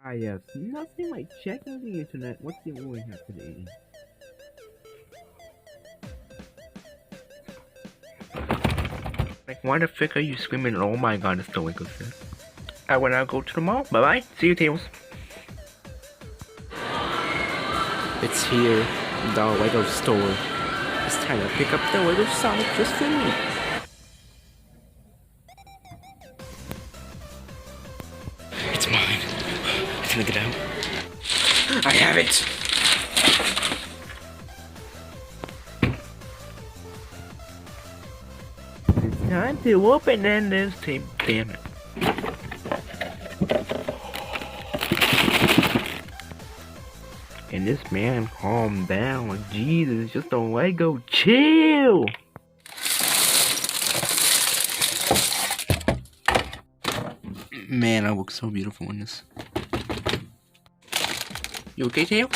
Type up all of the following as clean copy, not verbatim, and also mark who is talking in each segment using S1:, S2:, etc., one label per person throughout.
S1: Ah yes, nothing like checking the internet. What's the movie have today? Like, why the frick are you screaming? Oh my god, it's the Winkle set. I will now go to the mall. Bye bye. See you, Tails.
S2: It's here, the Lego store. It's time to pick up the Lego Sonic just for me. It's mine. It's gonna get out. I have it!
S1: It's time to open and this tape. Damn it. And this man, calm down. Like, Jesus, just a Lego. Chill!
S2: Man, I look so beautiful in this. You okay, Tail?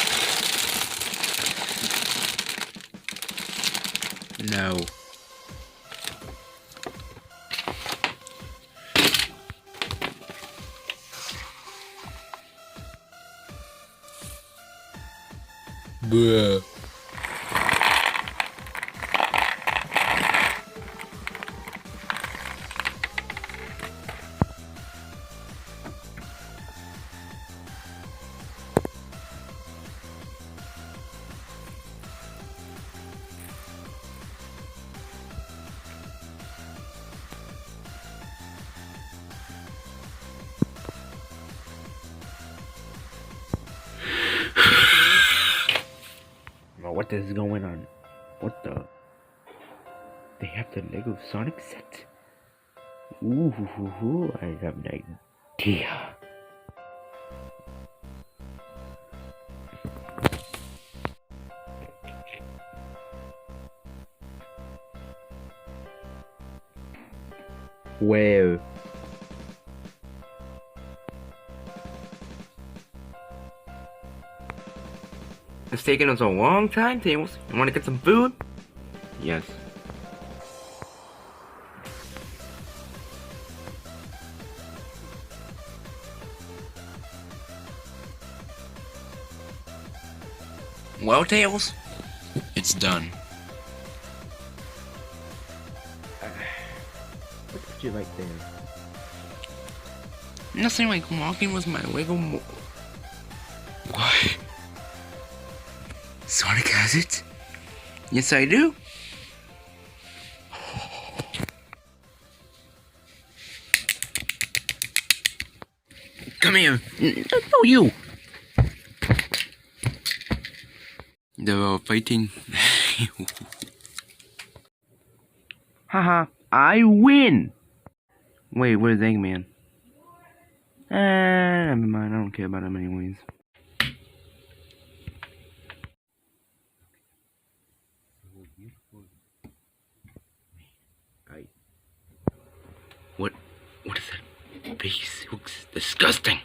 S2: No. Bruh.
S1: What is going on? What the? They have the Lego Sonic set? Ooh, I have an idea. Well, it's taking us a long time, Tails. You want to get some food? Yes.
S2: Well, Tails, it's done.
S1: What would you like there?
S2: Nothing like walking with my Lego What? Sonic has it? Yes, I do. Come here. No, you. They're fighting.
S1: Haha, I win! Wait, where's Eggman? Never mind, I don't care about him anyways.
S2: What is that face? It looks disgusting.